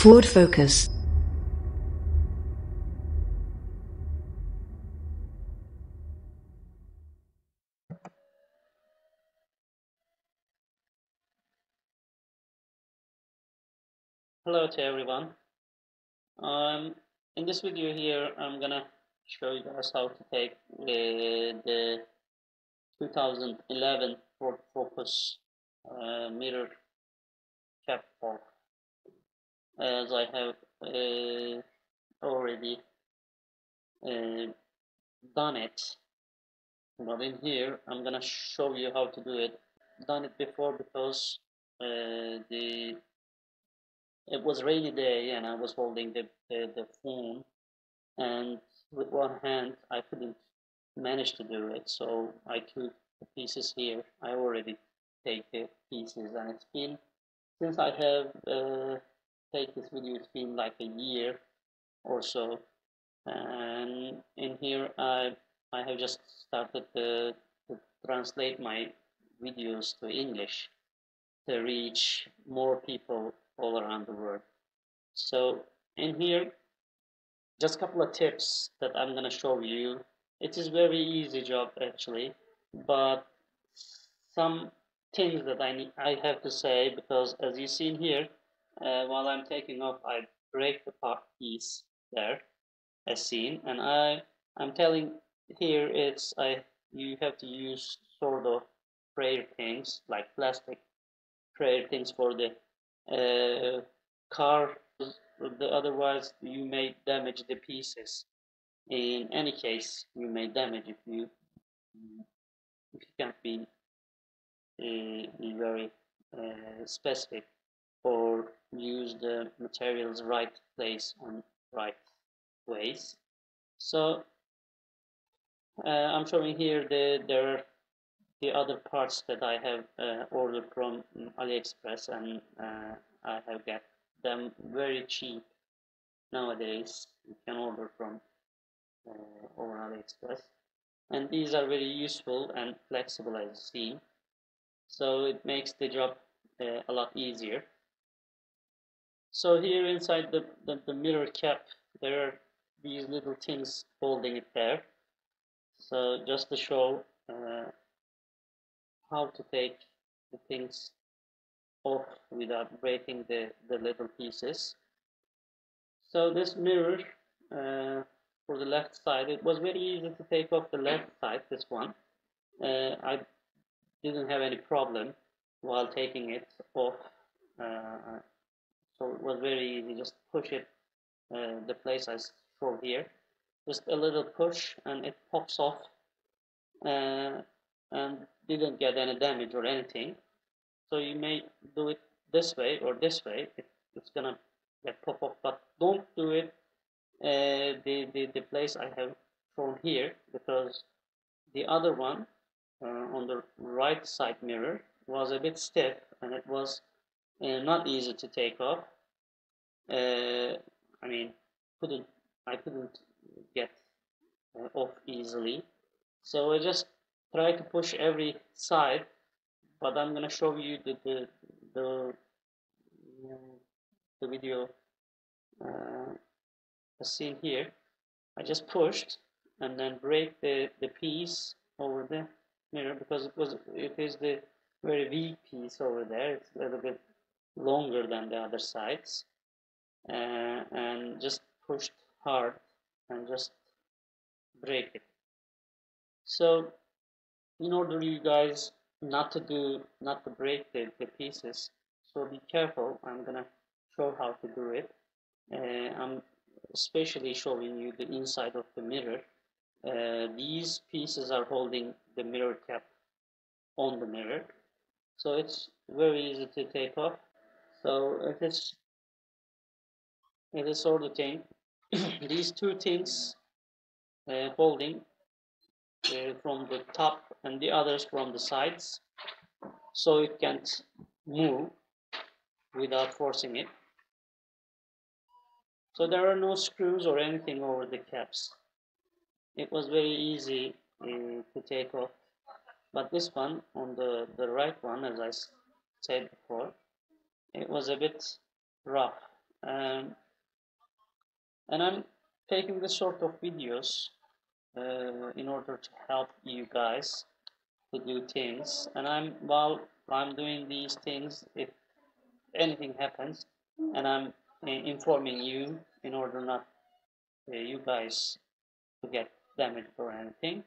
Forward focus. Hello to everyone. In this video here, I'm gonna show you guys how to take the 2011 Ford Focus mirror cap off, as I have already done it. But in here, I'm gonna show you how to do it. Done it before because it was rainy day and I was holding the phone, and with one hand I couldn't manage to do it, so I took the pieces here. I already take the pieces, and it's been, since I have take this video, it's been like a year or so, and in here I have just started to translate my videos to English to reach more people all around the world. So in here, just a couple of tips that I'm gonna show you. It is very easy job actually, but some things that I have to say, because as you see in here, while I'm taking off, I break the piece there as seen, and I'm telling here you have to use sort of sprayer things like plastic sprayer things for the car. Otherwise you may damage the pieces. In any case, you may damage if you can't be very specific or use the materials right place and right ways. So I'm showing here the other parts that I have ordered from AliExpress, and I have got them very cheap nowadays. You can order from over AliExpress, and these are very useful and flexible, as you see, so it makes the job a lot easier. So here inside the mirror cap, there are these little things holding it there. So just to show how to take the things off without breaking the little pieces. So this mirror for the left side, it was very easy to take off the left side, this one. I didn't have any problem while taking it off, so it was very easy. Just push it the place I show here, just a little push and it pops off, and didn't get any damage or anything. So you may do it this way or this way, it's gonna get pop off, but don't do it the place I have shown here, because the other one on the right side mirror was a bit stiff and it was not easy to take off. I mean, I couldn't get off easily, so I just try to push every side. But I'm gonna show you the video as seen here. I just pushed and then break the piece over the mirror, because it is the very weak piece over there. It's a little bit longer than the other sides, and just pushed hard and just break it. So in order you guys not to break the pieces, so be careful. I'm gonna show how to do it. I'm especially showing you the inside of the mirror. These pieces are holding the mirror cap on the mirror, so it's very easy to take off. So it is sort of thing. These two things holding from the top and the others from the sides, so it can't move without forcing it. So there are no screws or anything over the caps. It was very easy to take off. But this one, on the right one, as I said before, it was a bit rough and I'm taking this sort of videos in order to help you guys to do things. And while I'm doing these things, if anything happens, and I'm informing you in order not you guys to get damaged or anything.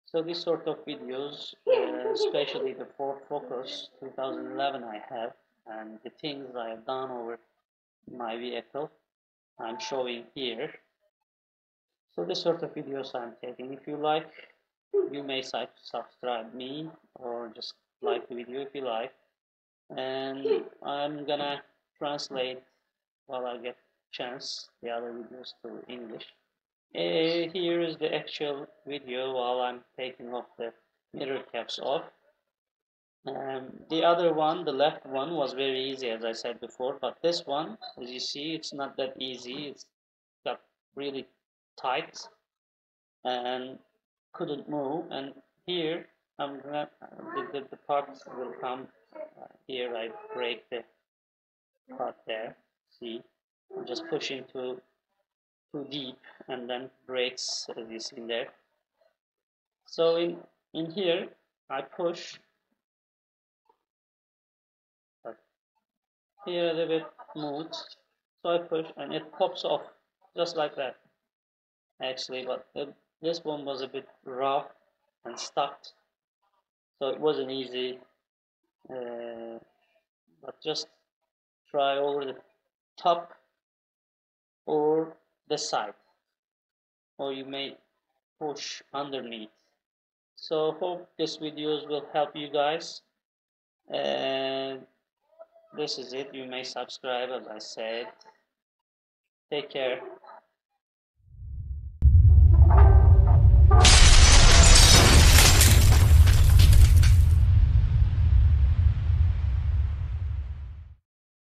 So this sort of videos, especially the Ford Focus 2011 I have, and the things I have done over my vehicle, I'm showing here. So this sort of videos I'm taking. If you like, you may subscribe me or just like the video if you like. And I'm gonna translate while I get chance the other videos to English. Here is the actual video while I'm taking off the mirror caps off. The other one, the left one, was very easy as I said before, but this one, as you see, it's not that easy. It's got really tight and couldn't move. And here I'm gonna the parts will come here. I break the part there. See, I'm just pushing too deep, and then breaks this in there. So in here I push, but here a little bit moves. So I push and it pops off just like that. Actually, but this one was a bit rough and stuck, so it wasn't easy. But just try over the top or the side, or you may push underneath. So hope this videos will help you guys, and this is it. You may subscribe as I said. Take care.